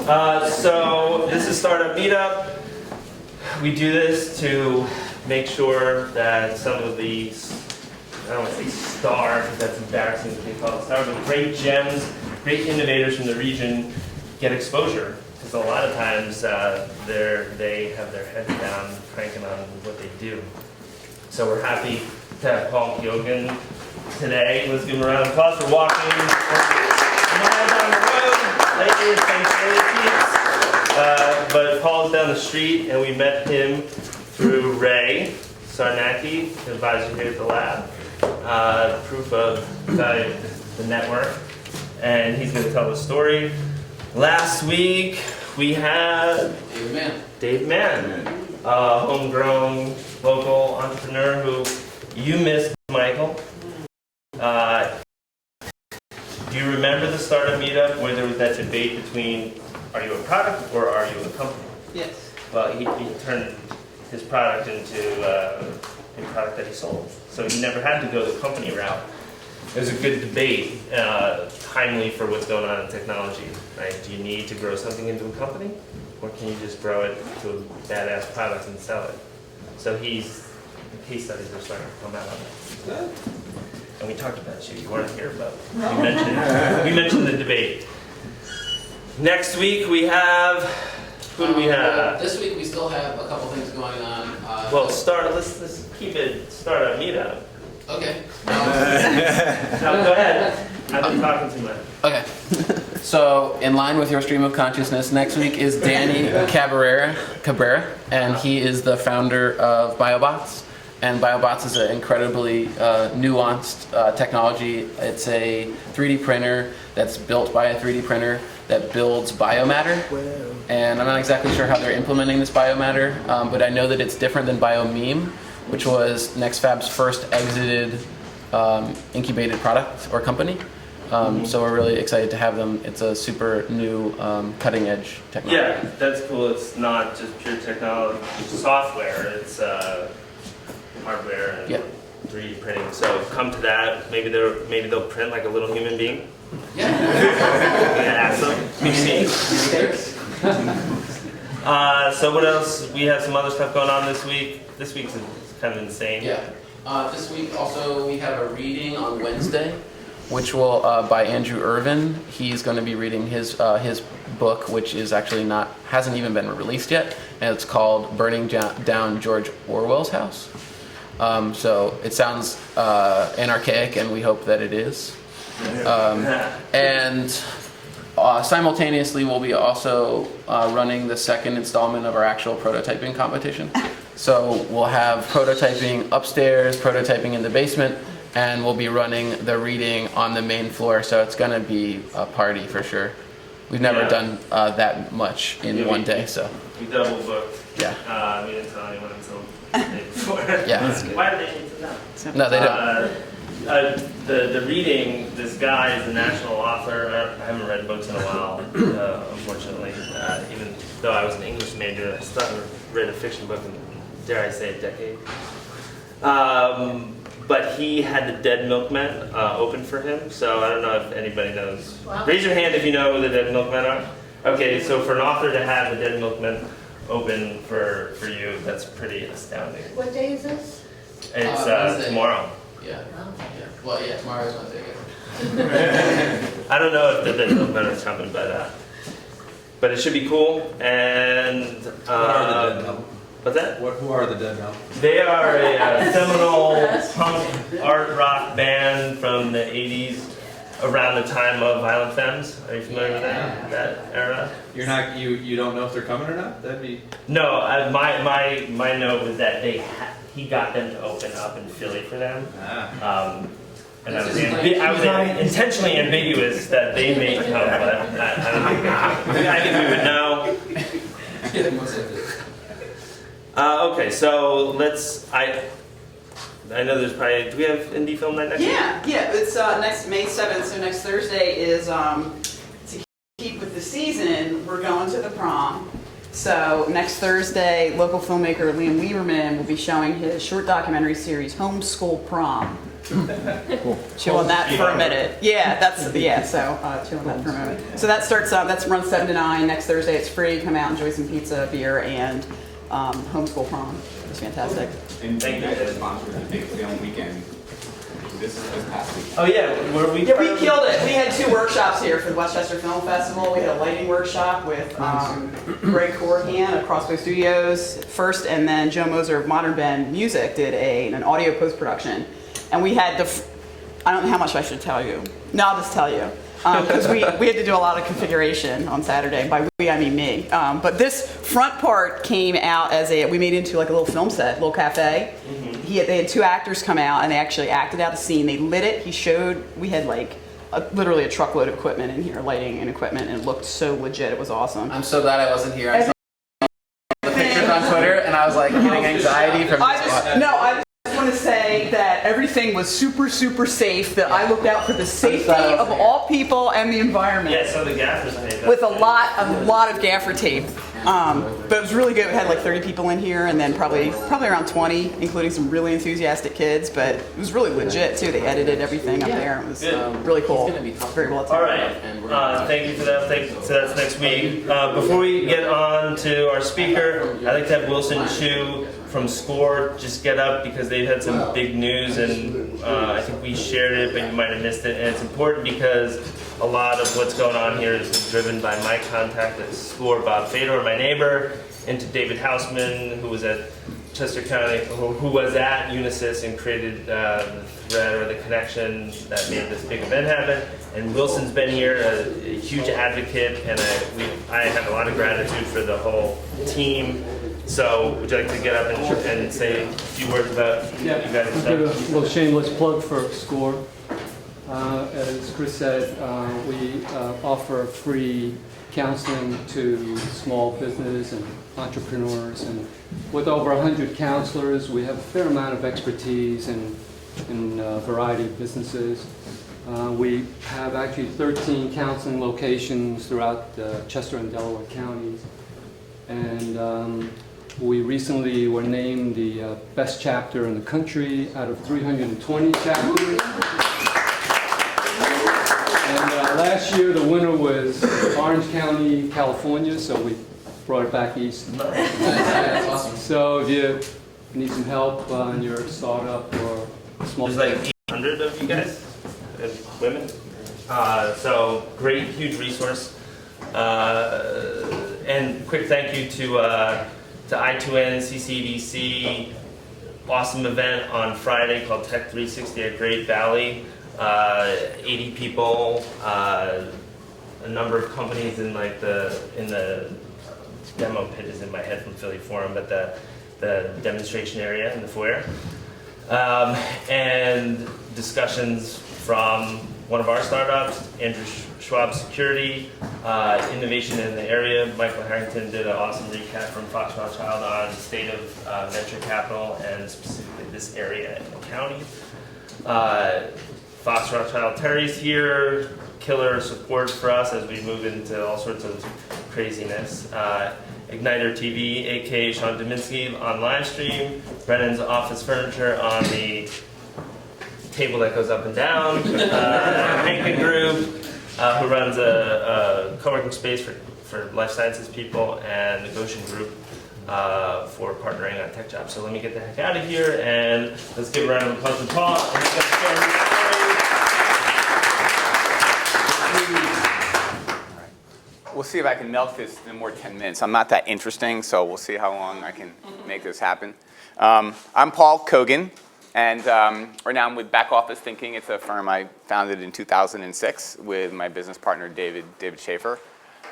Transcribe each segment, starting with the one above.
So this is Startup Meetup. We do this to make sure that some of these, I don't want to say stars, because that's embarrassing to be called stars, but great gems, great innovators from the region get exposure. Because a lot of times they have their heads down cranking on what they do. So we're happy to have Koagen today. Let's give him a round of applause for walking a mile down the road. Ladies, but Paul's down the street, and we met him through Ray Sarnacki, the advisor here at the lab. Proof of the network, and he's going to tell the story. Last week we had Dave Mann, a homegrown local entrepreneur who you missed, Michael. Do you remember the startup meetup where there was that debate between are you a product or are you a company? Yes. Well, he turned his product into a product that he sold. So he never had to go the company route. It was a good debate, timely for what's going on in technology. Right? Do you need to grow something into a company, or can you just grow it to a badass product and sell it? So the case studies are starting to come out on that. And we talked about you. You weren't here, but we mentioned the debate. Next week we have. Who do we have? This week we still have a couple things going on. Well, let's keep it startup meetup. Okay. No, go ahead. I've been talking too much. Okay. So, in line with your stream of consciousness, next week is Danny Cabrera, and he is the founder of BioBots. And BioBots is an incredibly nuanced technology. It's a 3D printer that's built by a 3D printer that builds biomatter. And I'm not exactly sure how they're implementing this biomatter, but I know that it's different than BioMeme, which was NextFab's first exited incubated product or company. So we're really excited to have them. It's a super new cutting edge technology. Yeah, that's cool. It's not just pure technology, software. It's hardware and 3D printing. So come to that. Maybe they'll print like a little human being. Yeah. So what else? We have some other stuff going on this week. This week's kind of insane. Yeah. This week also we have a reading on Wednesday, which will by Andrew Irvin. He's going to be reading his book, which is actually hasn't even been released yet, and it's called "Burning Down George Orwell's House." So it sounds anarchic, and we hope that it is. And simultaneously, we'll be also running the second installment of our actual prototyping competition. So we'll have prototyping upstairs, prototyping in the basement, and we'll be running the reading on the main floor. So it's going to be a party for sure. We've never done that much in one day. So we double booked. Yeah. We didn't tell anyone until the day before. Yeah. Why do they need to know? No, they don't. The reading, this guy is a national author. I haven't read books in a while, unfortunately. Even though I was an English major, I still haven't read a fiction book in, dare I say, a decade. But he had the Dead Milkmen open for him, so I don't know if anybody knows. Wow. Raise your hand if you know who the Dead Milkmen are. Okay, so for an author to have the Dead Milkmen open for you, that's pretty astounding. What day is this? It's tomorrow. Yeah. Well, yeah, tomorrow is Wednesday, I guess. I don't know if the Dead Milkmen are coming, but it should be cool. And what are the Dead Milkmen? What's that? Who are the Dead Milkmen? They are a seminal punk art rock band from the 80s, around the time of Violent Femmes. Are you familiar with that era? You don't know if they're coming or not? That'd be. No, my note was that he got them to open up in Philly for them. And I was intentionally ambiguous that they may come, but I think we would know. Okay, so I know there's probably, do we have indie film night next week? Yeah, it's next May 7th, so next Thursday is, to keep with the season, we're going to the prom. So next Thursday, local filmmaker Liam Lieberman will be showing his short documentary series, Homeschool Prom. Chill on that for a minute. Yeah, chill on that for a moment. So that starts, that runs 7 to 9. Next Thursday, it's free. Come out, enjoy some pizza, beer, and Homeschool Prom. It's fantastic. And thank you guys sponsored the Big Film Weekend. This past week. Oh yeah, were we? Yeah, we killed it. We had 2 workshops here for the Westchester Film Festival. We had a lighting workshop with Greg Koagen of Crossbow Studios first, and then Joe Moser of Modern Bend Music did an audio post-production. And we had I don't know how much I should tell you. No, I'll just tell you. Because we had to do a lot of configuration on Saturday. By we, I mean me. But this front part came out as we made into like a little film set, little cafe. They had 2 actors come out and they actually acted out a scene. They lit it. We had like literally a truckload of equipment in here, lighting and equipment, and it looked so legit. It was awesome. I'm so glad I wasn't here. I saw the pictures on Twitter, and I was like getting anxiety from I just want to say that everything was super, super safe, that I looked out for the safety of all people and the environment. Yeah, so the gaffers tape. With a lot of gaffer tape. But it was really good. We had like 30 people in here, and then probably around 20, including some really enthusiastic kids. But it was really legit too. They edited everything up there. It was really cool. Very well attended. All right. Thank you for that. So that's next week. Before we get on to our speaker, I'd like to have Wilson Chu from SCORE just get up because they've had some big news, and I think we shared it, but you might have missed it. And it's important because a lot of what's going on here is driven by my contact at SCORE, Bob Fedor, my neighbor, and to David Hausman, who was at Chester County, who was at Unisys and created the thread or the connection that made this big event happen. And Wilson's been here, a huge advocate, and I have a lot of gratitude for the whole team. So would you like to get up and say a few words about what you guys have done? Give a little shameless plug for SCORE. As Chris said, we offer free counseling to small business and entrepreneurs, and with over 100 counselors, we have a fair amount of expertise in a variety of businesses. We have actually 13 counseling locations throughout Chester and Delaware counties, and we recently were named the best chapter in the country out of 320 chapters. And last year the winner was Orange County, California, so we brought it back east. That's awesome. So if you need some help in your startup or small There's like 800 of you guys, and women. So great, huge resource. And quick thank you to I2N, CCDC, awesome event on Friday called Tech 360 at Great Valley. 80 people, a number of companies in the demo pit is in my head from Philly Forum, but the demonstration area in the foyer, and discussions from one of our startups, Andrew Schwab Security, innovation in the area. Michael Harrington did an awesome recap from Fox Rothschild on the state of venture capital and specifically this area in the county. Fox Rothschild Terry's here, killer support for us as we move into all sorts of craziness. Igniter TV, aka Sean Dominski on live stream. Brennan's Office Furniture on the table that goes up and down. Hankin Group, who runs a co-working space for life sciences people, and the Goshen Group for partnering on tech jobs. So let me get the heck out of here, and let's give a round of applause to Paul. And he's gonna share his story. We'll see if I can milk this in more 10 minutes. I'm not that interesting, so we'll see how long I can make this happen. I'm Paul Koagen, and right now I'm with Back Office Thinking. It's a firm I founded in 2006 with my business partner, David Schaefer.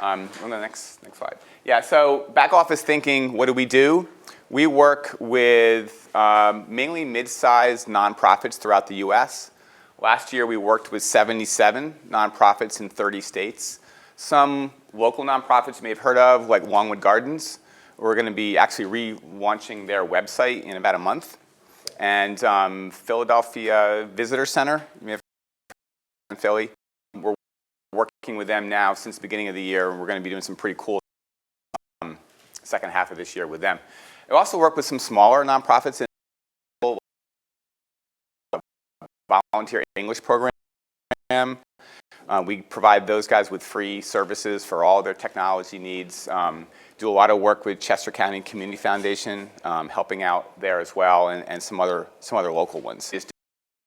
On the next slide. Yeah, so Back Office Thinking, what do? We work with mainly mid-sized nonprofits throughout the US. Last year we worked with 77 nonprofits in 30 states. Some local nonprofits you may have heard of, like Longwood Gardens. We're going to be actually relaunching their website in about a month. And Philadelphia Visitor Center, you may have heard of in Philly. We're working with them now since the beginning of the year, and we're going to be doing some pretty cool second half of this year with them. I also work with some smaller nonprofits in volunteer English program. We provide those guys with free services for all their technology needs. Do a lot of work with Chester County Community Foundation, helping out there as well, and some other local ones. Just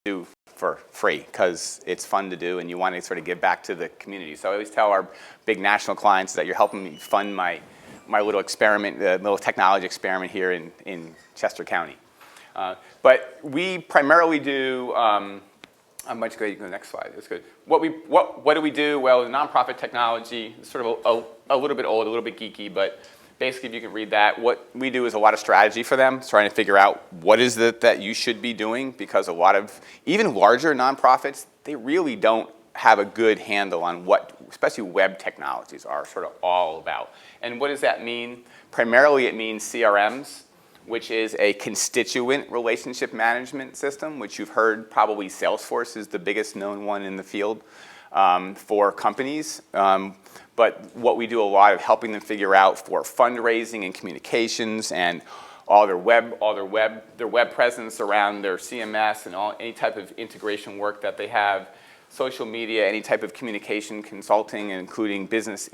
do for free because it's fun to do, and you want to sort of give back to the community. So I always tell our big national clients that you're helping me fund my little experiment, the little technology experiment here in Chester County. But we primarily do. I'm much good. You can go to the next slide. That's good. What do we do? Well, in nonprofit technology, it's sort of a little bit old, a little bit geeky, but basically, if you can read that, what we do is a lot of strategy for them, trying to figure out what is it that you should be doing, because a lot of even larger nonprofits, they really don't have a good handle on what, especially web technologies, are sort of all about. And what does that mean? Primarily, it means CRMs, which is a constituent relationship management system, which you've heard probably Salesforce is the biggest known one in the field for companies. But what we do a lot of helping them figure out for fundraising and communications and all their web presence around their CMS and any type of integration work that they have, social media, any type of communication consulting, including business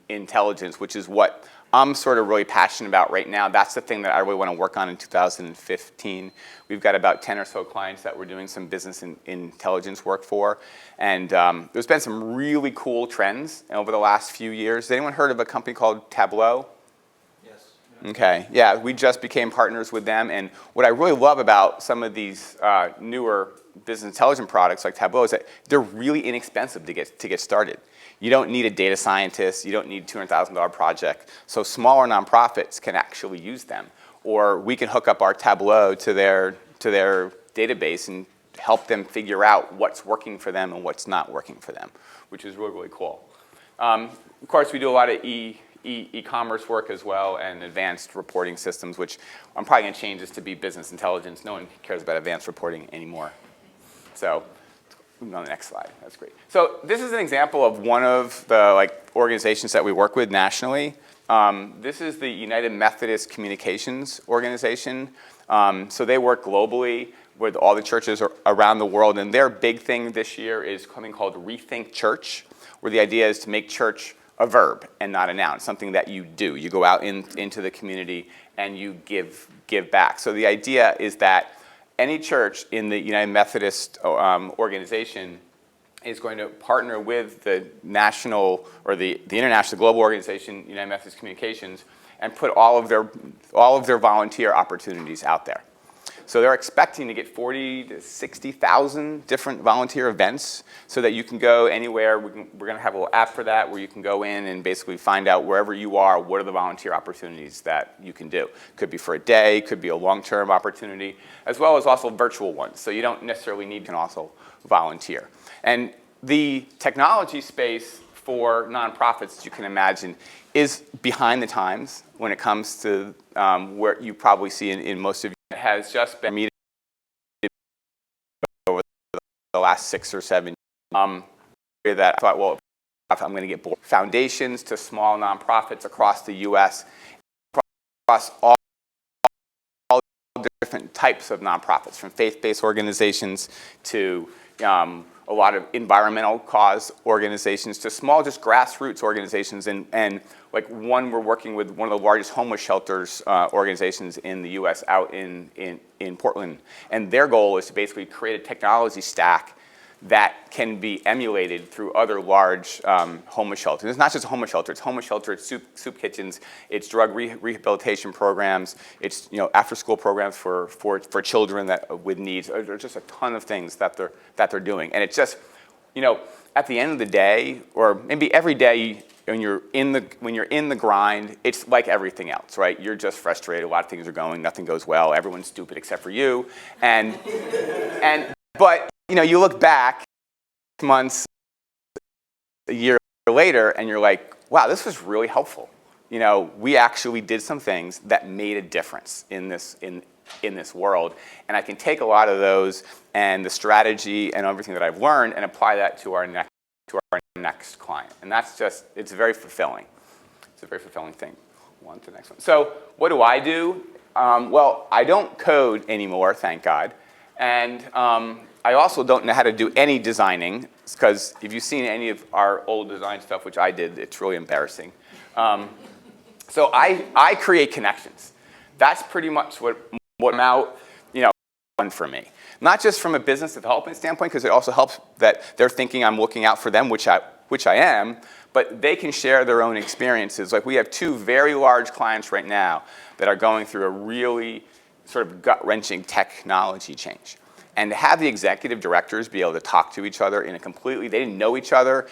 intelligence, which is what I'm sort of really passionate about right now. That's the thing that I really want to work on in 2015. We've got about 10 or so clients that we're doing some business intelligence work for. And there's been some really cool trends over the last few years. Has anyone heard of a company called Tableau? Yes. Okay, yeah, we just became partners with them. And what I really love about some of these newer business intelligence products like Tableau is that they're really inexpensive to get started. You don't need a data scientist. You don't need a $200,000 project. So smaller nonprofits can actually use them. Or we can hook up our Tableau to their database and help them figure out what's working for them and what's not working for them, which is really, really cool. Of course, we do a lot of e-commerce work as well, and advanced reporting systems, which I'm probably going to change this to be business intelligence. No one cares about advanced reporting anymore. So on the next slide, that's great. So this is an example of one of the organizations that we work with nationally. This is the United Methodist Communications Organization. So they work globally with all the churches around the world, and their big thing this year is something called Rethink Church, where the idea is to make church a verb and not a noun, something that you do. You go out into the community and you give back. So the idea is that any church in the United Methodist organization is going to partner with the national or the international global organization, United Methodist Communications, and put all of their volunteer opportunities out there. So they're expecting to get 40 to 60,000 different volunteer events, so that you can go anywhere. We're going to have a little app for that, where you can go in and basically find out wherever you are, what are the volunteer opportunities that you can do. Could be for a day, could be a long-term opportunity, as well as also virtual ones. So you don't necessarily need to also volunteer. And the technology space for nonprofits, as you can imagine, is behind the times when it comes to where you probably see in most of you. It has just been meeting over the last 6 or 7 years. That I thought, well, I'm going to get bored. Foundations to small nonprofits across the U.S., across all different types of nonprofits, from faith-based organizations to a lot of environmental cause organizations to small, just grassroots organizations. And like one, we're working with one of the largest homeless shelters organizations in the U.S. out in Portland. And their goal is to basically create a technology stack that can be emulated through other large homeless shelters. It's not just a homeless shelter. It's homeless shelter, it's soup kitchens, it's drug rehabilitation programs, it's after-school programs for children with needs. There's just a ton of things that they're doing. And it's just, at the end of the day, or maybe every day when you're in the grind, it's like everything else, right? You're just frustrated. A lot of things are going, nothing goes well. Everyone's stupid except for you. But you look back 6 months, a year later, and you're like, wow, this was really helpful. We actually did some things that made a difference in this world. And I can take a lot of those and the strategy and everything that I've learned and apply that to our next client. And that's just, it's very fulfilling. It's a very fulfilling thing. on to the next one. So what do I do? Well, I don't code anymore, thank God. And I also don't know how to do any designing, because if you've seen any of our old design stuff, which I did, it's really embarrassing. So I create connections. That's pretty much what I'm out, fun for me. Not just from a business development standpoint, because it also helps that they're thinking I'm looking out for them, which I am, but they can share their own experiences. Like we have 2 very large clients right now that are going through a really sort of gut-wrenching technology change. And to have the executive directors be able to talk to each other in a completely, they didn't know each other,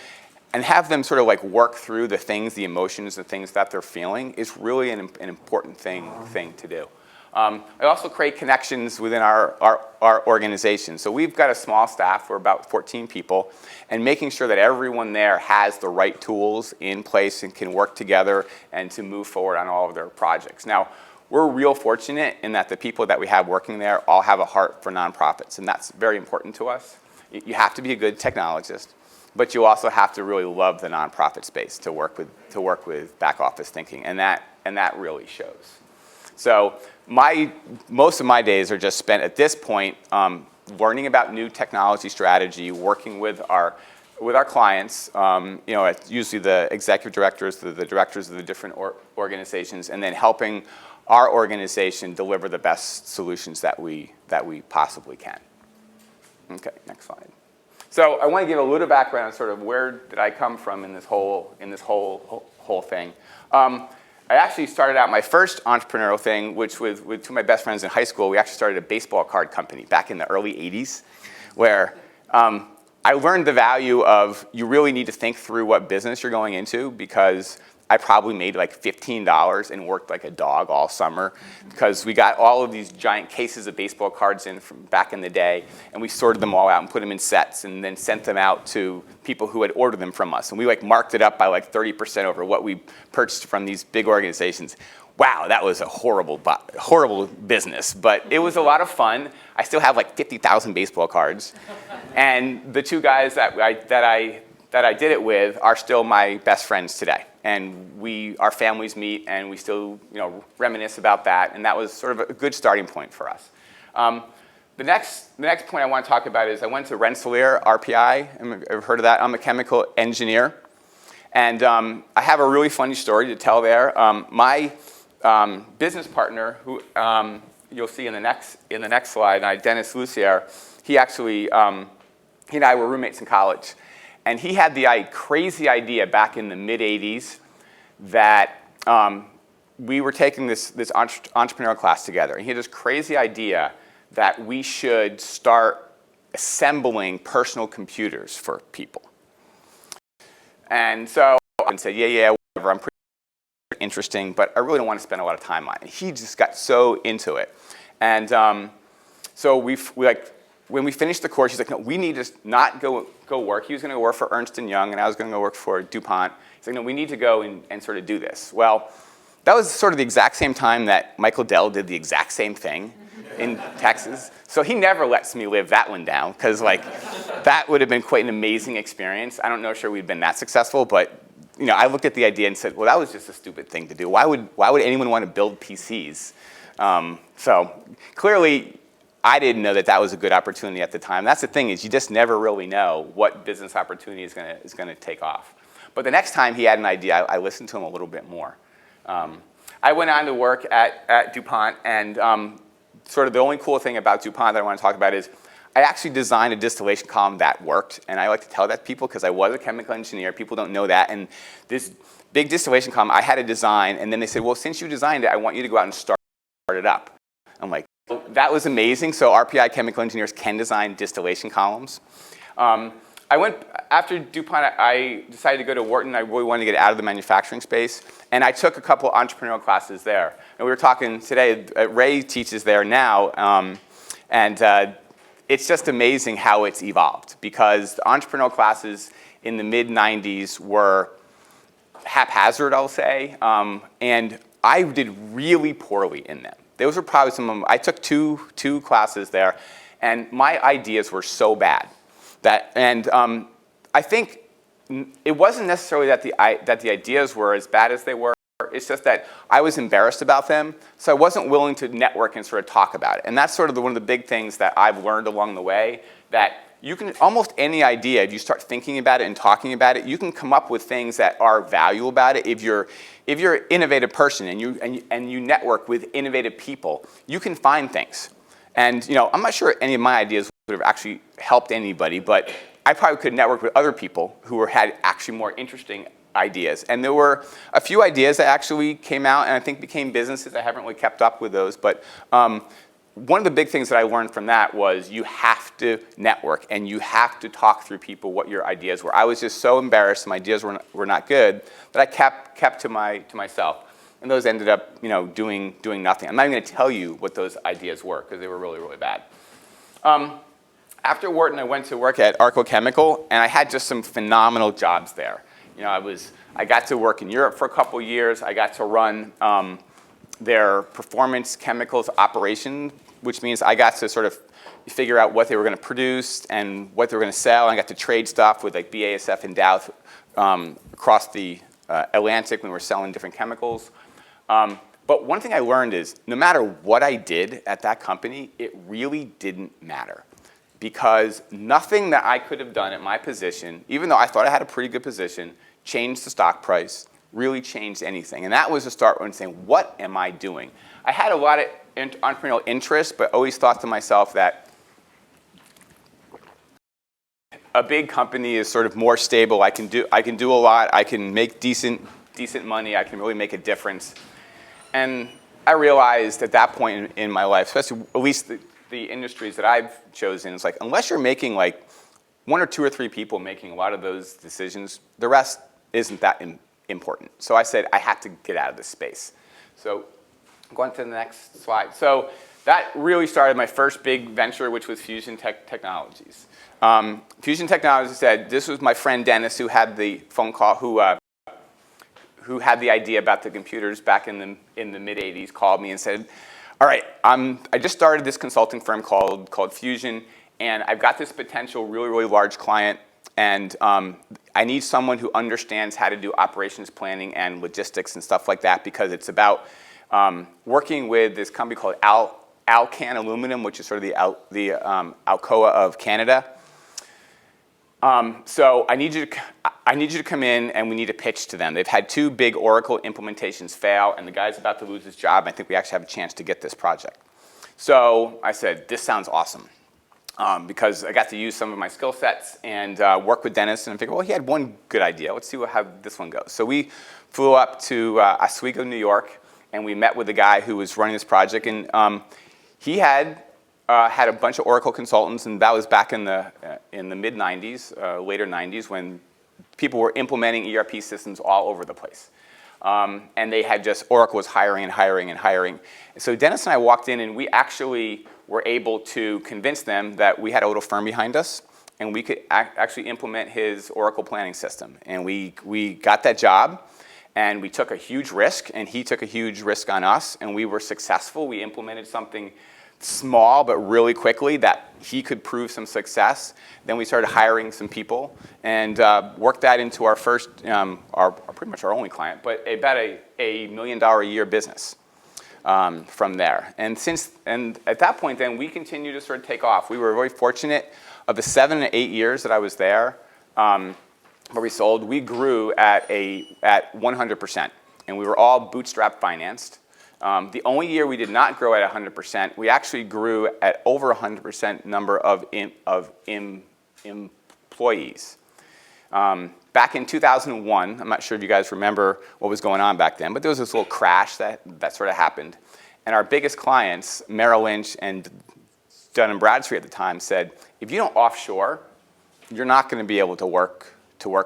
and have them sort of like work through the things, the emotions, the things that they're feeling is really an important thing to do. I also create connections within our organization. So we've got a small staff, we're about 14 people, and making sure that everyone there has the right tools in place and can work together and to move forward on all of their projects. Now, we're real fortunate in that the people that we have working there all have a heart for nonprofits, and that's very important to us. You have to be a good technologist, but you also have to really love the nonprofit space to work with back office thinking, and that really shows. So most of my days are just spent at this point learning about new technology strategy, working with our clients. It's usually the executive directors, the directors of the different organizations, and then helping our organization deliver the best solutions that we possibly can. Okay, next slide. So I want to give a little background on sort of where did I come from in this whole thing. I actually started out my first entrepreneurial thing, which with 2 of my best friends in high school. We actually started a baseball card company back in the early 80s, where I learned the value of you really need to think through what business you're going into, because I probably made like $15 and worked like a dog all summer, because we got all of these giant cases of baseball cards in from back in the day, and we sorted them all out and put them in sets and then sent them out to people who had ordered them from us. And we like marked it up by like 30% over what we purchased from these big organizations. Wow, that was a horrible business, but it was a lot of fun. I still have like 50,000 baseball cards, and the 2 guys that I did it with are still my best friends today. And our families meet, and we still reminisce about that, and that was sort of a good starting point for us. The next point I want to talk about is I went to Rensselaer, RPI. I've heard of that. I'm a chemical engineer, and I have a really funny story to tell there. My business partner, who you'll see in the next slide, Dennis Lucier, he and I were roommates in college. And he had the crazy idea back in the mid-'80s that we were taking this entrepreneurial class together. And he had this crazy idea that we should start assembling personal computers for people. And so I said, yeah, whatever, I'm pretty interesting, but I really don't want to spend a lot of time on it. And he just got so into it. And so when we finished the course, he's like, no, we need to not go work. He was going to go work for Ernst & Young, and I was going to go work for DuPont. He's like, no, we need to go and sort of do this. Well, that was sort of the exact same time that Michael Dell did the exact same thing in Texas. So he never lets me live that one down, because that would have been quite an amazing experience. I don't know sure we'd been that successful, but I looked at the idea and said, well, that was just a stupid thing to do. Why would anyone want to build PCs? So clearly, I didn't know that was a good opportunity at the time. That's the thing, is you just never really know what business opportunity is going to take off. But the next time he had an idea, I listened to him a little bit more. I went on to work at DuPont, and sort of the only cool thing about DuPont that I want to talk about is I actually designed a distillation column that worked, and I like to tell that to people because I was a chemical engineer. People don't know that, and this big distillation column I had to design, and then they said, well, since you designed it, I want you to go out and start it up. I'm like, that was amazing. So RPI chemical engineers can design distillation columns. After DuPont, I decided to go to Wharton. I really wanted to get out of the manufacturing space. And I took a couple entrepreneurial classes there. And we were talking today, Ray teaches there now. It's just amazing how it's evolved, because the entrepreneurial classes in the mid-'90s were haphazard, I'll say. And I did really poorly in them. Those were probably some of them. I took two classes there, and my ideas were so bad I think it wasn't necessarily that the ideas were as bad as they were. were. It's just that I was embarrassed about them, so I wasn't willing to network and sort of talk about it. And that's sort of one of the big things that I've learned along the way, that you can, almost any idea, if you start thinking about it and talking about it, you can come up with things that are valuable about it. If you're an innovative person and you network with innovative people, you can find things. And I'm not sure any of my ideas would have actually helped anybody, but I probably could network with other people who had actually more interesting ideas. And there were a few ideas that actually came out and I think became businesses. I haven't really kept up with those, but one of the big things that I learned from that was you have to network and you have to talk through people what your ideas were. I was just so embarrassed my ideas were not good that I kept to myself. And those ended up doing nothing. I'm not even going to tell you what those ideas were because they were really, really bad. After Wharton, I went to work at Arco Chemical, and I had just some phenomenal jobs there. I got to work in Europe for a couple years. I got to run their performance chemicals operation, which means I got to sort of figure out what they were going to produce and what they were going to sell. And I got to trade stuff with like BASF and Dow across the Atlantic when we were selling different chemicals. But one thing I learned is no matter what I did at that company, it really didn't matter. Because nothing that I could have done at my position, even though I thought I had a pretty good position, changed the stock price, really changed anything. And that was the start when saying, what am I doing? I had a lot of entrepreneurial interest, but always thought to myself that a big company is sort of more stable. I can do a lot. I can make decent money. I can really make a difference. And I realized at that point in my life, especially at least the industries that I've chosen, it's like unless you're making like one or two or three people making a lot of those decisions, the rest isn't that important. So I said I have to get out of this space. So going to the next slide. So that really started my first big venture, which was Fusion Technologies. Fusion Technologies said, this was my friend Dennis who had the phone call, who had the idea about the computers back in the mid-'80s, called me and said, all right, I just started this consulting firm called Fusion, and I've got this potential really, really large client, and I need someone who understands how to do operations planning and logistics and stuff like that, because it's about working with this company called Alcan Aluminum, which is sort of the Alcoa of Canada. So I need you to come in, and we need to pitch to them. They've had 2 big Oracle implementations fail, and the guy's about to lose his job. I think we actually have a chance to get this project. So I said, this sounds awesome, because I got to use some of my skill sets and work with Dennis, and I figured, well, he had one good idea. Let's see how this one goes. So we flew up to Oswego, New York, and we met with the guy who was running this project, and he had a bunch of Oracle consultants, and that was back in the mid-'90s, later '90s, when people were implementing ERP systems all over the place. And they had just, Oracle was hiring and hiring and hiring. So Dennis and I walked in, and we actually were able to convince them that we had a little firm behind us, and we could actually implement his Oracle planning system. And we got that job, and we took a huge risk, and he took a huge risk on us, and we were successful. We implemented something small but really quickly that he could prove some success. Then we started hiring some people and worked that into our first, our pretty much our only client, but about a $1 million a year business from there. And at that point then, we continued to sort of take off. We were very fortunate. Of the 7 to 8 years that I was there, where we sold, we grew at 100%, and we were all bootstrap financed. The only year we did not grow at 100%, we actually grew at over 100% number of employees. Back in 2001, I'm not sure if you guys remember what was going on back then, but there was this little crash that sort of happened. And our biggest clients, Merrill Lynch and Dun & Bradstreet at the time, said, if you don't offshore, you're not going to be able to work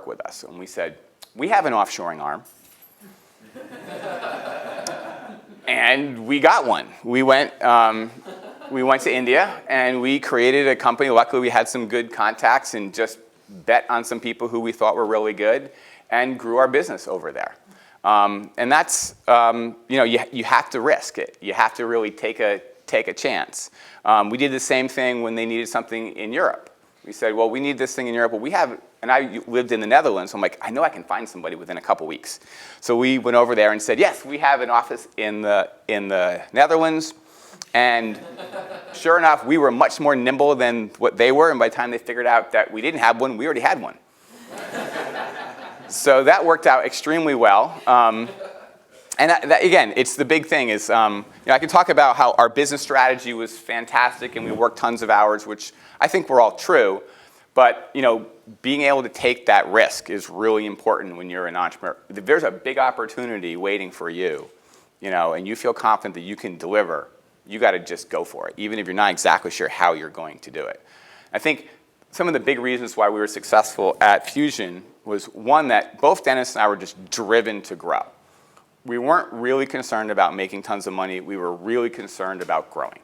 with us. And we said, we have an offshoring arm. And we got one. We went to India, and we created a company. Luckily, we had some good contacts and just bet on some people who we thought were really good and grew our business over there. And that's, you have to risk it. You have to really take a chance. We did the same thing when they needed something in Europe. We said, well, we need this thing in Europe. Well, we have, and I lived in the Netherlands, so I'm like, I know I can find somebody within a couple weeks. So we went over there and said, yes, we have an office in the Netherlands. And sure enough, we were much more nimble than what they were. And by the time they figured out that we didn't have one, we already had one. So that worked out extremely well. And again, it's the big thing is, I can talk about how our business strategy was fantastic and we worked tons of hours, which I think were all true. But, being able to take that risk is really important when you're an entrepreneur. If there's a big opportunity waiting for you, and you feel confident that you can deliver, you got to just go for it, even if you're not exactly sure how you're going to do it. I think some of the big reasons why we were successful at Fusion was, one, that both Dennis and I were just driven to grow. We weren't really concerned about making tons of money. We were really concerned about growing.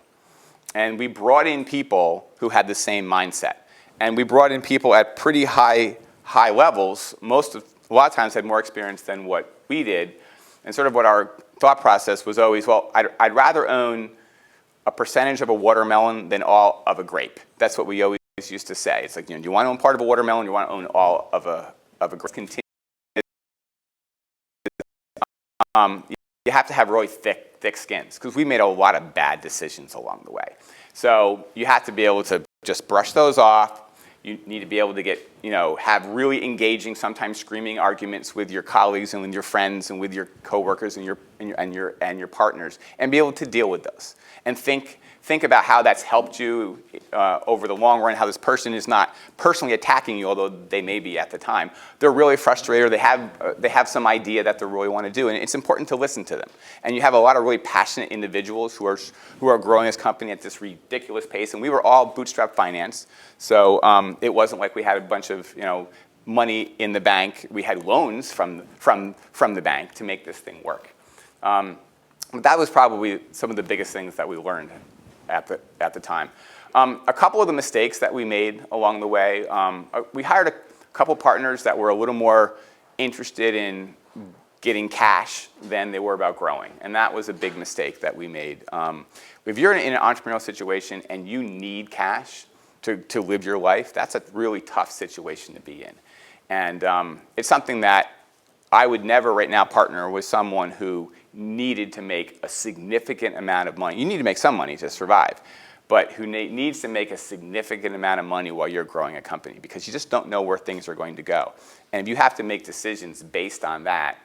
And we brought in people who had the same mindset. And we brought in people at pretty high levels. A lot of times had more experience than what we did. And sort of what our thought process was always, well, I'd rather own a percentage of a watermelon than all of a grape. That's what we always used to say. It's like, do you want to own part of a watermelon? Do you want to own all of a grape? You have to have really thick skins, because we made a lot of bad decisions along the way. So you have to be able to just brush those off. You need to be able to get, have really engaging, sometimes screaming arguments with your colleagues and with your friends and with your coworkers and your partners, and be able to deal with those. And think about how that's helped you over the long run, how this person is not personally attacking you, although they may be at the time. They're really frustrated, or they have some idea that they really want to do, and it's important to listen to them. And you have a lot of really passionate individuals who are growing this company at this ridiculous pace, and we were all bootstrap financed, so it wasn't like we had a bunch of money in the bank. We had loans from the bank to make this thing work. But that was probably some of the biggest things that we learned at the time. A couple of the mistakes that we made along the way, we hired a couple partners that were a little more interested in getting cash than they were about growing. And that was a big mistake that we made. If you're in an entrepreneurial situation and you need cash to live your life, that's a really tough situation to be in. And it's something that I would never right now partner with someone who needed to make a significant amount of money. You need to make some money to survive, but who needs to make a significant amount of money while you're growing a company, because you just don't know where things are going to go. And if you have to make decisions based on that,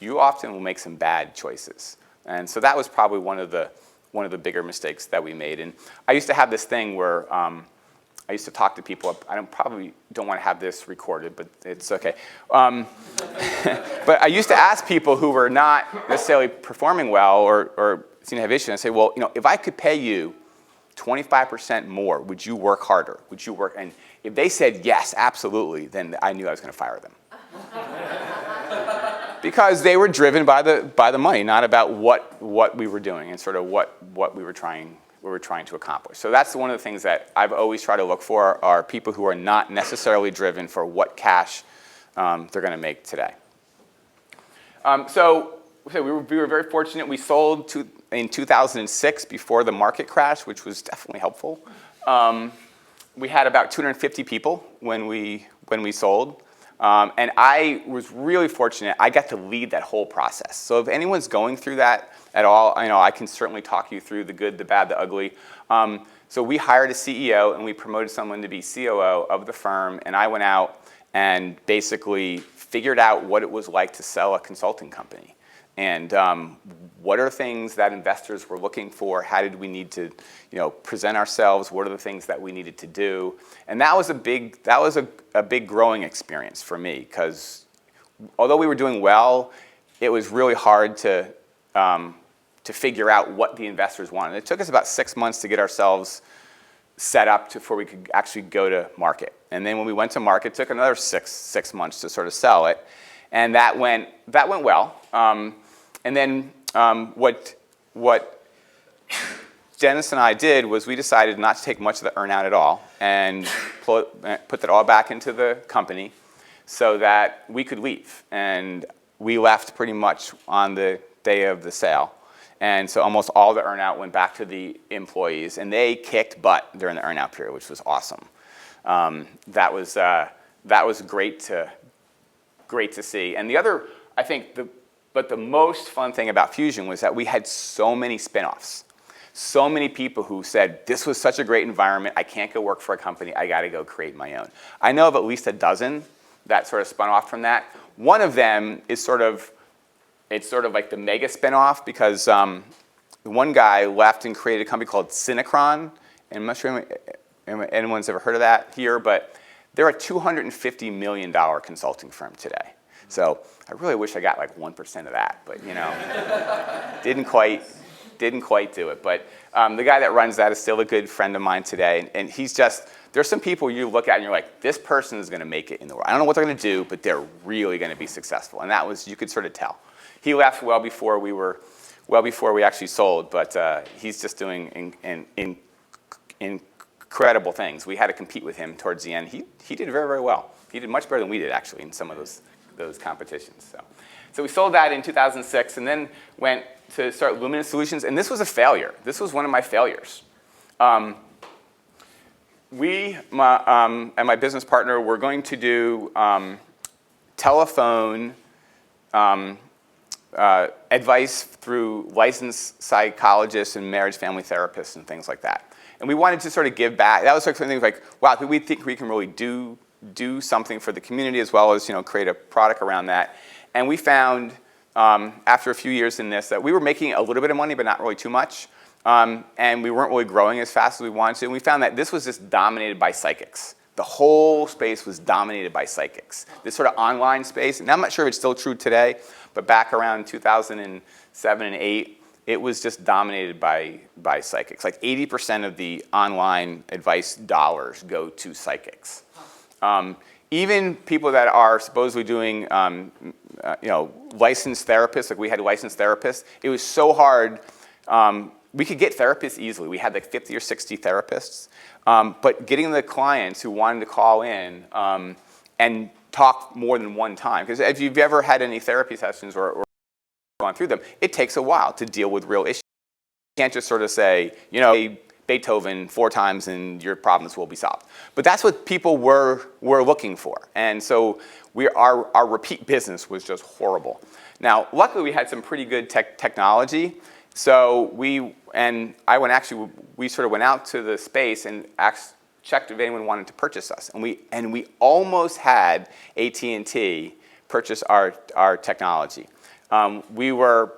you often will make some bad choices. And so that was probably one of the bigger mistakes that we made. And I used to have this thing where I used to talk to people. I probably don't want to have this recorded, but it's okay. But I used to ask people who were not necessarily performing well or seemed to have issues, and I'd say, well, if I could pay you 25% more, would you work harder? Would you work? And if they said yes, absolutely, then I knew I was going to fire them. Because they were driven by the money, not about what we were doing and sort of what we were trying to accomplish. So that's one of the things that I've always tried to look for, are people who are not necessarily driven for what cash they're going to make today. So we were very fortunate. We sold in 2006 before the market crash, which was definitely helpful. We had about 250 people when we sold. And I was really fortunate. I got to lead that whole process. So if anyone's going through that at all, I can certainly talk you through the good, the bad, the ugly. So we hired a CEO, and we promoted someone to be COO of the firm. And I went out and basically figured out what it was like to sell a consulting company. And what are things that investors were looking for? How did we need to, present ourselves? What are the things that we needed to do? And that was a big growing experience for me, because although we were doing well, it was really hard to figure out what the investors wanted. It took us about 6 months to get ourselves set up before we could actually go to market. And then when we went to market, it took another six months to sort of sell it, and that went well. And then what Dennis and I did was we decided not to take much of the earnout at all and put that all back into the company so that we could leave. And we left pretty much on the day of the sale. And so almost all the earnout went back to the employees, and they kicked butt during the earnout period, which was awesome. That was great to see. And the other, I think, the most fun thing about Fusion was that we had so many spinoffs. So many people who said, this was such a great environment, I can't go work for a company, I got to go create my own. I know of at least a dozen that sort of spun off from that. One of them is it's sort of like the mega spinoff, because one guy left and created a company called CiviCRM, and I'm not sure anyone's ever heard of that here, but they're a $250 million consulting firm today. So I really wish I got like 1% of that, but didn't quite do it. But the guy that runs that is still a good friend of mine today, and there's some people you look at and you're like, this person is going to make it in the world. I don't know what they're going to do, but they're really going to be successful. And you could sort of tell. He left well before we actually sold, but he's just doing incredible things. We had to compete with him towards the end. He did very, very well. He did much better than we did, actually, in some of those competitions. So we sold that in 2006, and then went to start Luminous Solutions, and this was a failure. This was one of my failures. And my business partner were going to do telephone advice through licensed psychologists and marriage family therapists and things like that. And we wanted to sort of give back. That was sort of something like, wow, we think we can really do something for the community, as well as create a product around that. And we found, after a few years in this, that we were making a little bit of money, but not really too much. And we weren't really growing as fast as we wanted to. And we found that this was just dominated by psychics. The whole space was dominated by psychics. This sort of online space, and I'm not sure if it's still true today, but back around 2007 and 8, it was just dominated by psychics. Like 80% of the online advice dollars go to psychics. Even people that are supposedly doing, licensed therapists, like we had licensed therapists, it was so hard. We could get therapists easily. We had like 50 or 60 therapists. But getting the clients who wanted to call in and talk more than one time, because if you've ever had any therapy sessions or gone through them, it takes a while to deal with real issues. You can't just sort of say, Beethoven 4 times and your problems will be solved. But that's what people were looking for. And so our repeat business was just horrible. Now, luckily we had some pretty good technology. So we sort of went out to the space and checked if anyone wanted to purchase us. And we almost had AT&T purchase our technology. We were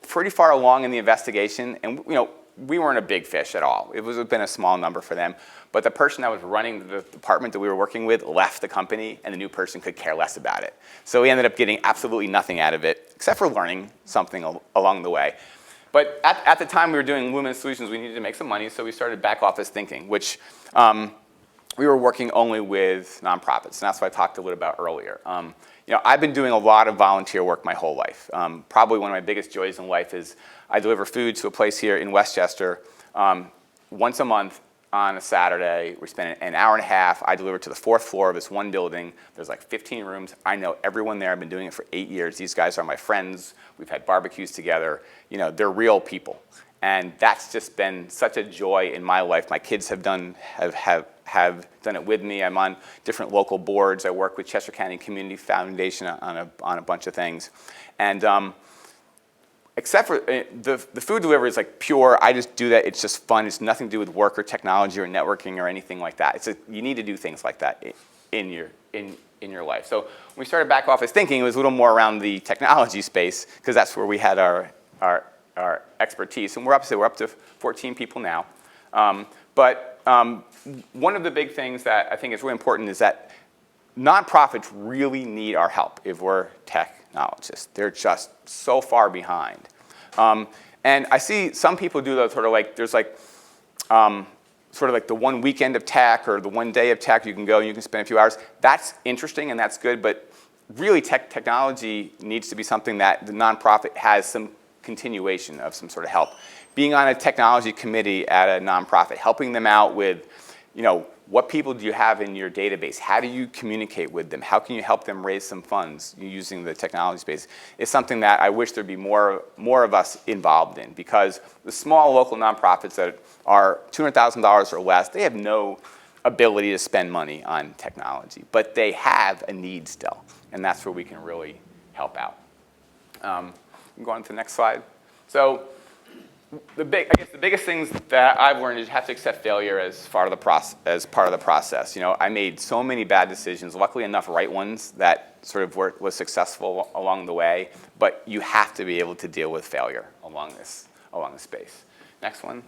pretty far along in the investigation, and we weren't a big fish at all. It would have been a small number for them. But the person that was running the department that we were working with left the company, and the new person could care less about it. So we ended up getting absolutely nothing out of it, except for learning something along the way. But at the time we were doing Luminous Solutions, we needed to make some money, so we started back office thinking, which we were working only with nonprofits, and that's what I talked a little about earlier. I've been doing a lot of volunteer work my whole life. Probably one of my biggest joys in life is I deliver food to a place here in Westchester once a month on a Saturday. We spend an hour and a half. I deliver to the 4th floor of this one building. There's like 15 rooms. I know everyone there. I've been doing it for 8 years. These guys are my friends. We've had barbecues together. They're real people. And that's just been such a joy in my life. My kids have done it with me. I'm on different local boards. I work with Chester County Community Foundation on a bunch of things. And except for the food delivery is like pure, I just do that, it's just fun. It's nothing to do with work or technology or networking or anything like that. You need to do things like that in your life. So when we started back office thinking, it was a little more around the technology space, because that's where we had our expertise. And we're up to 14 people now. But one of the big things that I think is really important is that nonprofits really need our help if we're technologists. They're just so far behind. And I see some people do that sort of like, there's like, sort of like the one weekend of tech or the one day of tech you can go and you can spend a few hours. That's interesting and that's good, but really technology needs to be something that the nonprofit has some continuation of some sort of help. Being on a technology committee at a nonprofit, helping them out with, what people do you have in your database? How do you communicate with them? How can you help them raise some funds using the technology space? It's something that I wish there'd be more of us involved in, because the small local nonprofits that are $200,000 or less, they have no ability to spend money on technology, but they have a need still, and that's where we can really help out. Go on to the next slide. So I guess the biggest things that I've learned is you have to accept failure as part of the process. You know, I made so many bad decisions, luckily enough right ones that sort of was successful along the way, but you have to be able to deal with failure along the space. Next one.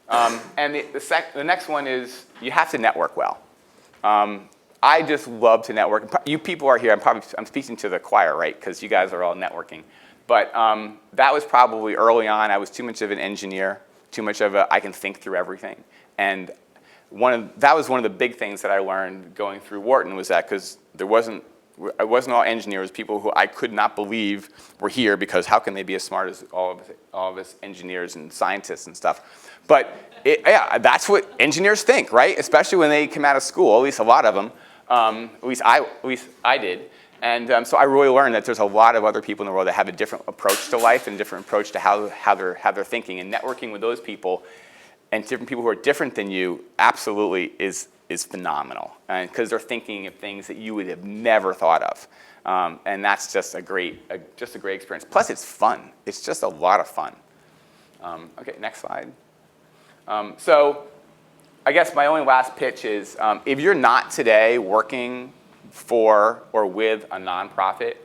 And the next one is you have to network well. I just love to network. You people are here, I'm speaking to the choir, right? Because you guys are all networking. But that was probably early on. I was too much of an engineer, too much of I can think through everything. And that was one of the big things that I learned going through Wharton was that because it wasn't all engineers, people who I could not believe were here because how can they be as smart as all of us engineers and scientists and stuff. But that's what engineers think, right? Especially when they come out of school, at least a lot of them, at least I did. And so I really learned that there's a lot of other people in the world that have a different approach to life and a different approach to how they're thinking. And networking with those people and different people who are different than you absolutely is phenomenal. Because they're thinking of things that you would have never thought of. And that's just a great experience. Plus, it's fun. It's just a lot of fun. Okay, next slide. So I guess my only last pitch is if you're not today working for or with a nonprofit,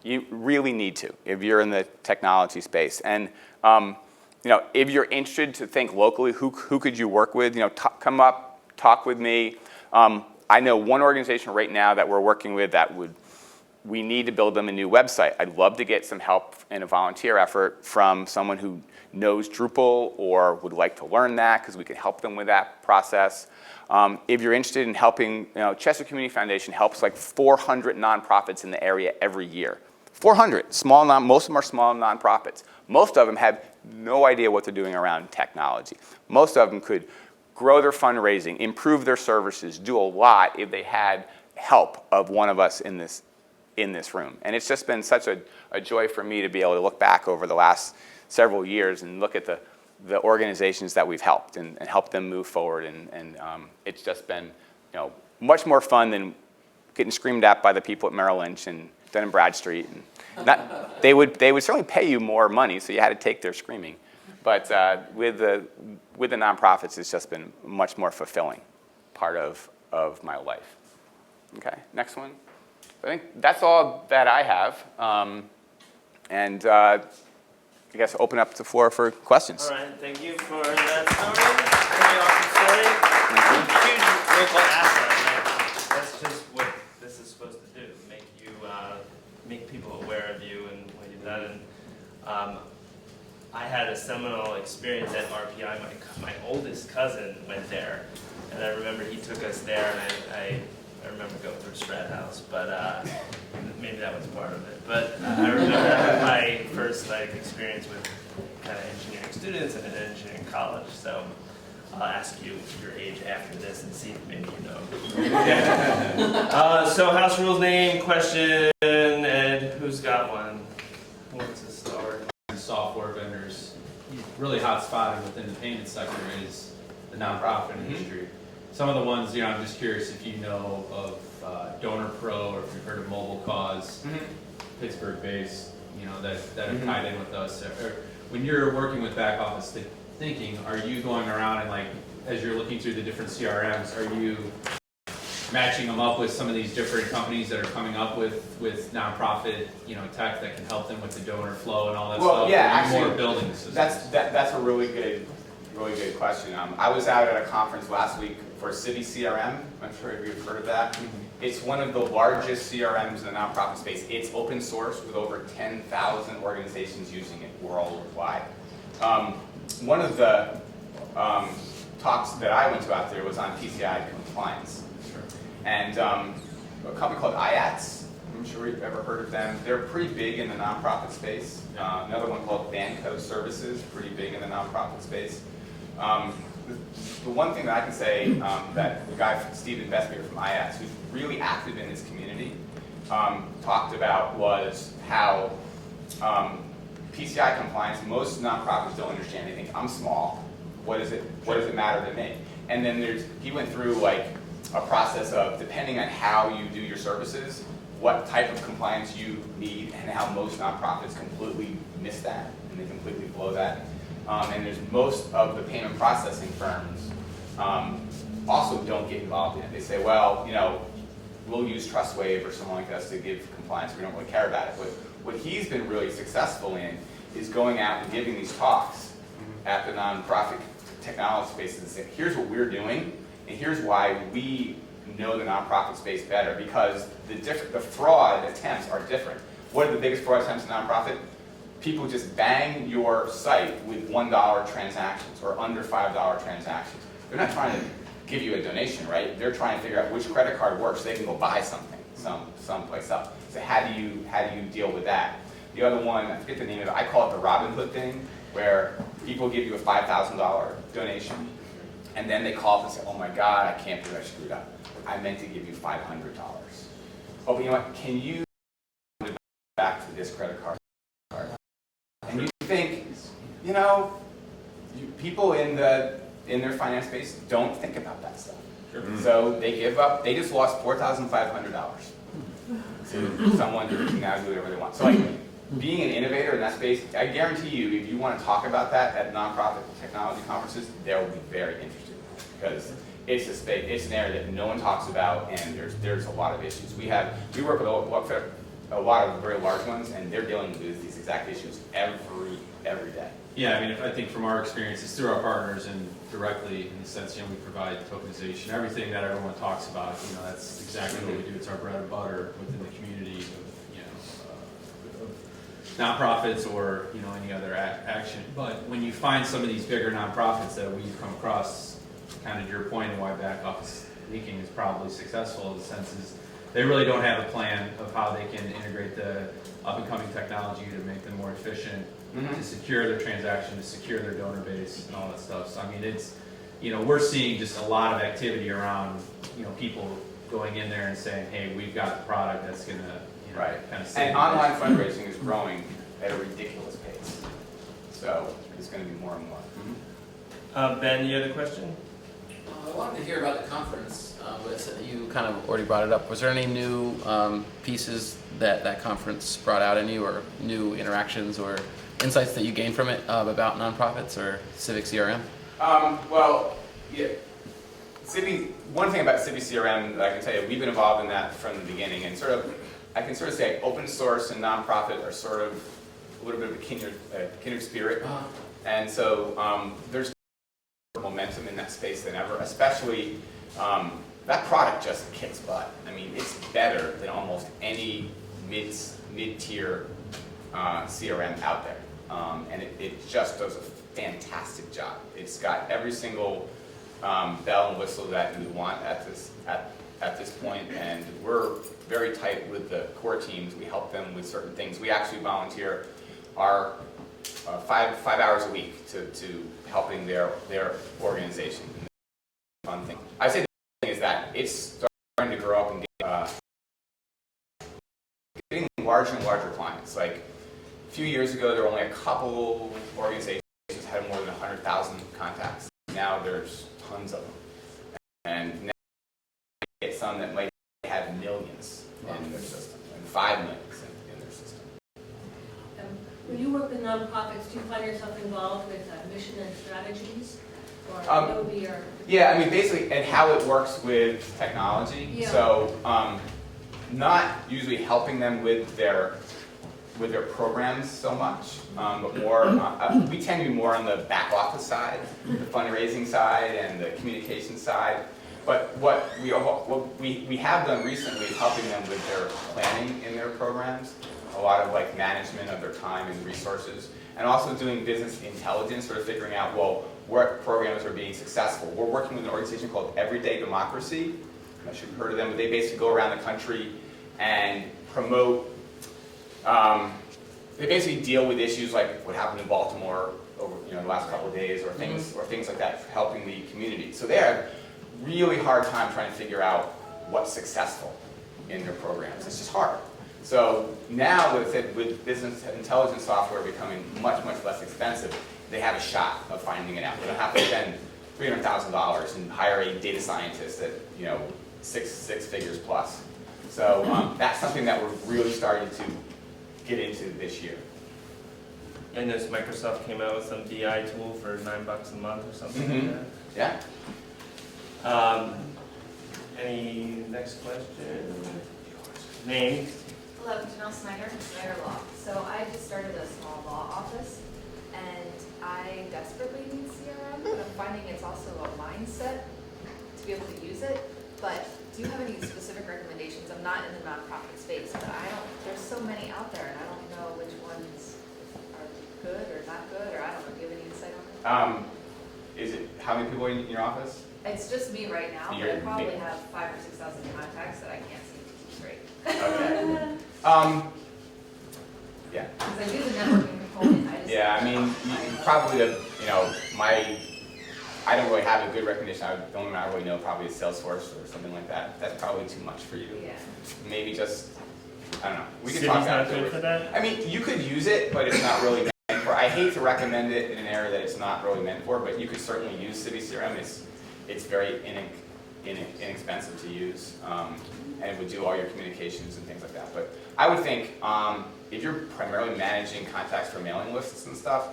you really need to if you're in the technology space. And if you're interested to think locally, who could you work with? Come up, talk with me. I know one organization right now that we're working with that we need to build them a new website. I'd love to get some help in a volunteer effort from someone who knows Drupal or would like to learn that because we can help them with that process. If you're interested in helping, Chester Community Foundation helps like 400 nonprofits in the area every year. 400, most of them are small nonprofits. Most of them have no idea what they're doing around technology. Most of them could grow their fundraising, improve their services, do a lot if they had help of one of us in this room. And it's just been such a joy for me to be able to look back over the last several years and look at the organizations that we've helped and help them move forward. And it's just been much more fun than getting screamed at by the people at Merrill Lynch and Dun & Bradstreet. And they would certainly pay you more money, so you had to take their screaming. But with the nonprofits, it's just been a much more fulfilling part of my life. Okay, next one. I think that's all that I have. I guess open up the floor for questions. All right, thank you for that story. Very awesome story. Huge local asset. That's just what this is supposed to do, make people aware of you and what you've done. And I had a seminal experience at RPI. My oldest cousin went there, and I remember he took us there, and I remember going through Strat House, but maybe that was part of it. But I remember my first experience with kind of engineering students and an engineering college. So I'll ask you your age after this and see if maybe you know. So house rules, name, question, and who's got one? Who wants to start? Software vendors, really hot spotted within the payment sector is the nonprofit industry. Some of the ones, I'm just curious if you know of Donor Pro or if you've heard of Mobile Cause, Pittsburgh-based, that are tied in with us. Or when you're working with back office thinking, are you going around and as you're looking through the different CRMs, are you matching them up with some of these different companies that are coming up with nonprofit, tech that can help them with the donor flow and all that stuff? Well, yeah, actually, more building systems. That's a really good question. I was out at a conference last week for CiviCRM. I'm sure you've heard of that. It's one of the largest CRMs in the nonprofit space. It's open source with over 10,000 organizations using it worldwide. One of the talks that I went to out there was on PCI compliance. And a company called IATS, I'm sure you've ever heard of them. They're pretty big in the nonprofit space. Another one called Banco Services, pretty big in the nonprofit space. The one thing that I can say that the guy, Stephen Besmier from IATS, who's really active in his community, talked about was how PCI compliance, most nonprofits don't understand anything. I'm small. What does it matter to me? And then he went through like a process of, depending on how you do your services, what type of compliance you need, and how most nonprofits completely miss that, and they completely blow that. And there's most of the payment processing firms also don't get involved in it. They say, well, we'll use TrustWave or someone like us to give compliance. We don't really care about it. But what he's been really successful in is going out and giving these talks at the nonprofit technology spaces and saying, here's what we're doing, and here's why we know the nonprofit space better, because the fraud attempts are different. What are the biggest fraud attempts in nonprofit? People just bang your site with $1 transactions or under $5 transactions. They're not trying to give you a donation, right? They're trying to figure out which credit card works so they can go buy something someplace else. So how do you deal with that? The other one, I forget the name of it, I call it the Robin Hood thing, where people give you a $5,000 donation, and then they call up and say, oh my God, I can't believe I screwed up. I meant to give you $500. Oh, but you know what, can you back to this credit card? And you think, people in their finance space don't think about that stuff. Sure. So they give up, they just lost $4,500 to someone who can now do whatever they want. So like, being an innovator in that space, I guarantee you, if you want to talk about that at nonprofit technology conferences, they'll be very interested, because it's a space, it's an area that no one talks about, and there's a lot of issues. We work with a lot of very large ones, and they're dealing with these exact issues every day. Yeah, I mean, I think from our experiences through our partners and directly in the sense, we provide tokenization, everything that everyone talks about, that's exactly what we do. It's our bread and butter within the community of nonprofits or any other action. But when you find some of these bigger nonprofits that we've come across, kind of your point and why back office leaking is probably successful in the sense is they really don't have a plan of how they can integrate the up and coming technology to make them more efficient, to secure their transaction, to secure their donor base and all that stuff. So I mean, it's, we're seeing just a lot of activity around, people going in there and saying, hey, we've got the product that's going to, right. kind of and online fundraising is growing at a ridiculous pace. So it's going to be more and more. Ben, you had a question? I wanted to hear about the conference. You kind of already brought it up. Was there any new pieces that conference brought out in you, or new interactions or insights that you gained from it about nonprofits or CiviCRM? Well, yeah. One thing about CiviCRM that I can tell you, we've been involved in that from the beginning, and I can say open source and nonprofit are sort of a little bit of a kindred spirit. And so there's more momentum in that space than ever, especially that product just kicks butt. I mean, it's better than almost any mid-tier CRM out there. And it just does a fantastic job. It's got every single bell and whistle that you want at this point, and we're very tight with the core teams. We help them with certain things. We actually volunteer our 5 hours a week to helping their organization. Fun thing. I say the thing is that it's starting to grow up and getting larger and larger clients. Like a few years ago, there were only a couple organizations that had more than 100,000 contacts. Now there's tons of them, and now you get some that might have millions in their system, and 5 million in their system. When you work with nonprofits, do you find yourself involved with mission and strategies, or Adobe, or? Yeah, I mean, basically, and how it works with technology. Yeah. So, not usually helping them with their programs so much, but more. We tend to be more on the back office side, the fundraising side, and the communication side. But what we have done recently is helping them with their planning in their programs, a lot of like management of their time and resources, and also doing business intelligence, sort of figuring out, well, what programs are being successful. We're working with an organization called Everyday Democracy. I'm not sure if you've heard of them, but they basically go around the country and promote, they basically deal with issues like what happened in Baltimore over the last couple of days, or things like that, helping the community. So they have really hard time trying to figure out what's successful in their programs. It's just hard. So now with business intelligence software becoming much, much less expensive, they have a shot of finding it out. They don't have to spend $300,000 and hire a data scientist at, you know, six figures plus. So that's something that we're really starting to get into this year. I noticed Microsoft came out with some BI tool for $9 a month or something like Yeah. that. Any next question? Name? Hello, Janelle Snyder from Snyder Law. So I just started a small law office, and I desperately need CRM, but I'm finding it's also a mindset to be able to use it. But do you have any specific recommendations? I'm not in the nonprofit space, but there's so many out there, and I don't know which ones are good or not good, or I don't know. Do you have any insight on it? How many people are in your office? It's just me right now, but I You're probably me. have 5,000 or 6,000 contacts that I can't seem to keep straight. Okay. Yeah. Because I do the networking component, I just. Yeah, I mean, probably I don't really have a good recognition. The only one I really know probably is Salesforce or something like that. That's probably too much for you. Yeah. Maybe just, I don't know. We could City's talk not afterwards. good for that? I mean, you could use it, but it's not really meant for. I hate to recommend it in an area that it's not really meant for, but you could certainly use CiviCRM. It's very inexpensive to use, and it would do all your communications and things like that. But I would think if you're primarily managing contacts for mailing lists and stuff,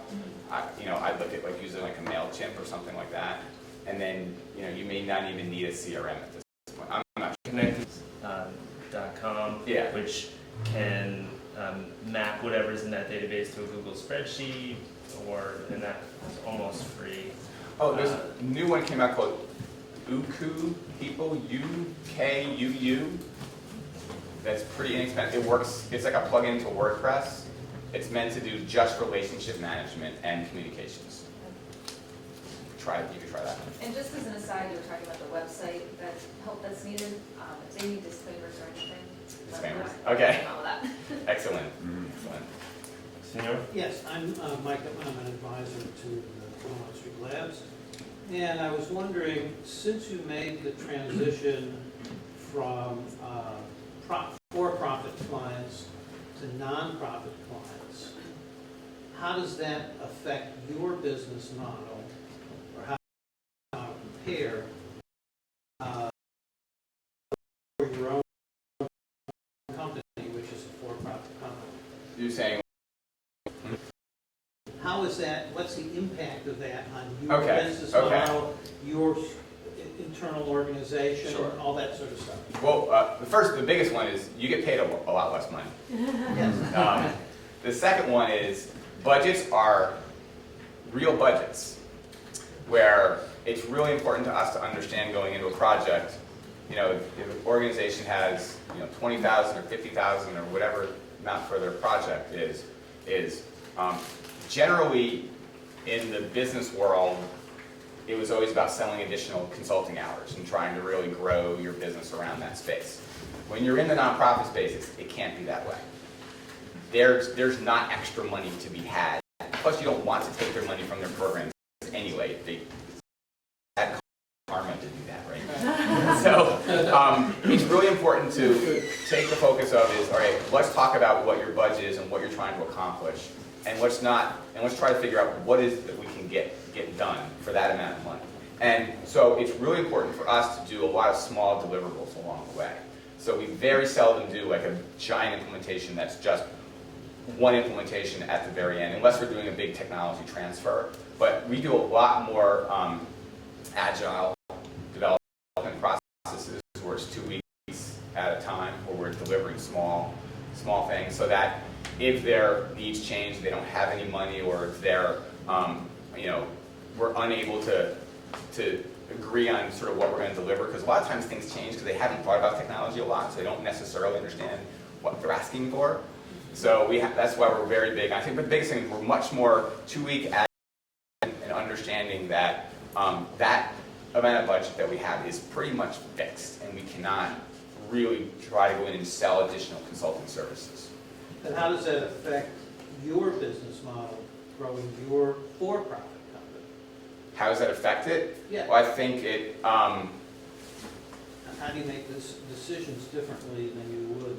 I'd look at like using like a MailChimp or something like that, and then you may not even need a CRM at this point. I'm not sure. Connected.com, Yeah. which can map whatever's in that database to a Google spreadsheet, and that's almost free. Oh, there's a new one came out called Uku People, UKUU. That's pretty inexpensive. It works, it's like a plugin to WordPress. It's meant to do just relationship management and communications. You could try that. And just as an aside, you were talking about the website, that's needed, if they need disclaimers or anything. Disclaimers, let me know. okay. All of that. Excellent, excellent. Senor? Yes, I'm Mike. I'm an advisor to the Wilmot Street Labs. And I was wondering, since you made the transition from for-profit clients to nonprofit clients, how does that affect your business model, or how to prepare for your own company, which is a for-profit company? You're saying, How is that, what's the impact of that on your Okay, business okay. model, your internal organization, Sure. all that sort of stuff? well, the biggest one is you get paid a lot less money. Yes. The second one is budgets are real budgets, where it's really important to us to understand going into a project, if an organization has 20,000 or 50,000 or whatever amount for their project is generally in the business world, it was always about selling additional consulting hours and trying to really grow your business around that space. When you're in the nonprofit space, it can't be that way. There's not extra money to be had. Plus, you don't want to take their money from their programs anyway. They had karma to do that, right? So it's really important to take the focus of all right, let's talk about what your budget is and what you're trying to accomplish, and let's try to figure out what is that we can get done for that amount of money. And so it's really important for us to do a lot of small deliverables along the way. So we very seldom do like a giant implementation that's just one implementation at the very end, unless we're doing a big technology transfer. But we do a lot more agile development processes where it's 2 weeks at a time, where we're delivering small things, so that if their needs change, they don't have any money, or if they're, we're unable to agree on sort of what we're going to deliver, because a lot of times things change because they haven't thought about technology a lot, so they don't necessarily understand what they're asking for. So that's why we're very big. I think the biggest thing is we're much more 2-week and understanding that that amount of budget that we have is pretty much fixed, and we cannot really try to go in and sell additional consulting services. And how does that affect your business model, growing your for-profit company? How does that affect it? Yeah. Well, I think it. And how do you make decisions differently than you would?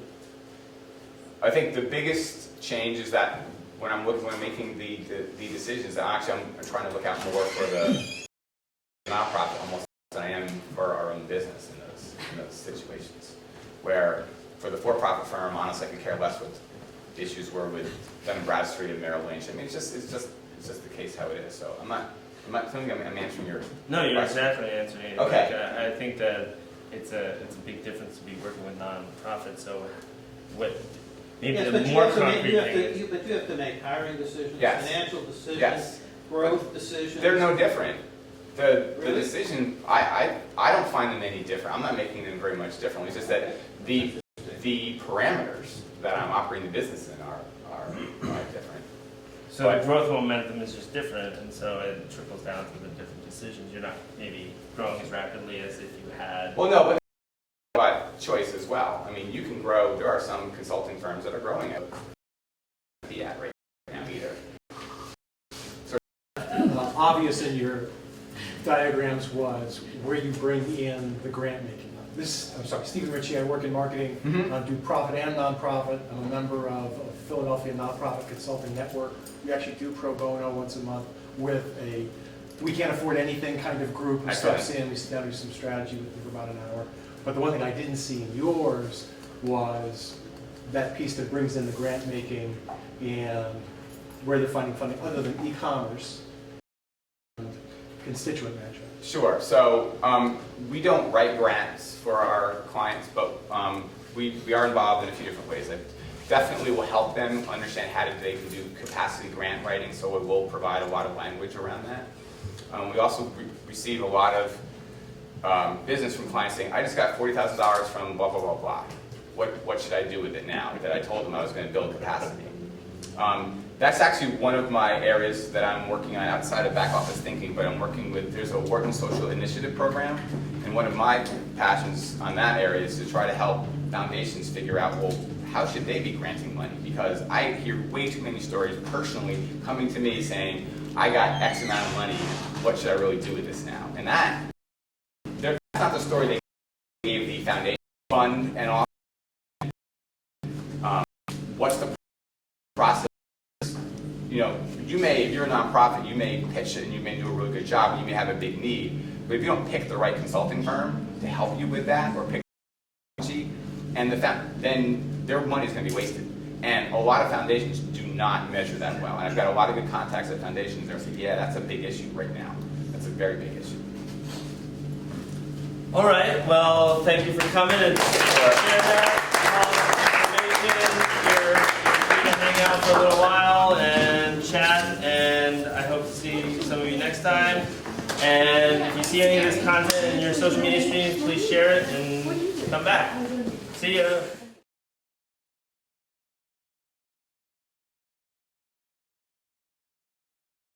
I think the biggest change is that when I'm making the decisions, actually I'm trying to look out more for the nonprofit almost than I am for our own business in those situations. Where for the for-profit firm, honestly, I could care less what the issues were with Dun & Bradstreet and Merrill Lynch. I mean, it's just the case how it is. So I'm answering your No, you're question. exactly answering it. Okay. Like, I think that it's a big difference to be working with nonprofits. So what maybe Yes, the but more you concrete thing is, but you have to make hiring decisions, Yes. financial decisions, Yes. growth decisions. They're no different. The Really? decision, I don't find them any different. I'm not making them very much differently. It's just that the parameters that I'm operating the business in are different. so the growth momentum is just different, and so it trickles down to the different decisions. You're not maybe growing as rapidly as if you had. Well, no, but about choice as well. I mean, you can grow. There are some consulting firms that are growing at right now either. Obvious in your diagrams was where you bring in the grant making. I'm sorry, Stephen Ritchie, I work in marketing, do profit and nonprofit. I'm a member of Philadelphia Nonprofit Consulting Network. We actually do pro bono once a month with a we can't afford anything kind of group who steps in. We sit down and do some strategy with them for about an hour. But the one thing I didn't see in yours was that piece that brings in the grant making and where they're finding funding other than e-commerce and constituent management. Sure. So we don't write grants for our clients, but we are involved in a few different ways. That definitely will help them understand how they can do capacity grant writing, so it will provide a lot of language around that. We also receive a lot of business from clients saying, I just got $40,000 from blah, blah, blah, blah. What should I do with it now that I told them I was going to build capacity? That's actually one of my areas that I'm working on outside of back office thinking, but I'm working with, there's a Wharton Social Initiative program, and one of my passions on that area is to try to help foundations figure out, well, how should they be granting money? Because I hear way too many stories personally coming to me saying, I got X amount of money, what should I really do with this now? And that's not the story they gave the foundation fund and all. What's the process? You know, if you're a nonprofit, you may pitch it and you may do a really good job and you may have a big need, but if you don't pick the right consulting firm to help you with that or pick and then their money is going to be wasted. And a lot of foundations do not measure that well. And I've got a lot of good contacts at foundations that say, yeah, that's a big issue right now. That's a very big issue. All right. Well, thank you for coming and sharing that information. You're free to hang out for a little while and chat. And I hope to see some of you next time. And if you see any of this content in your social media streams, please share it and come back. See ya.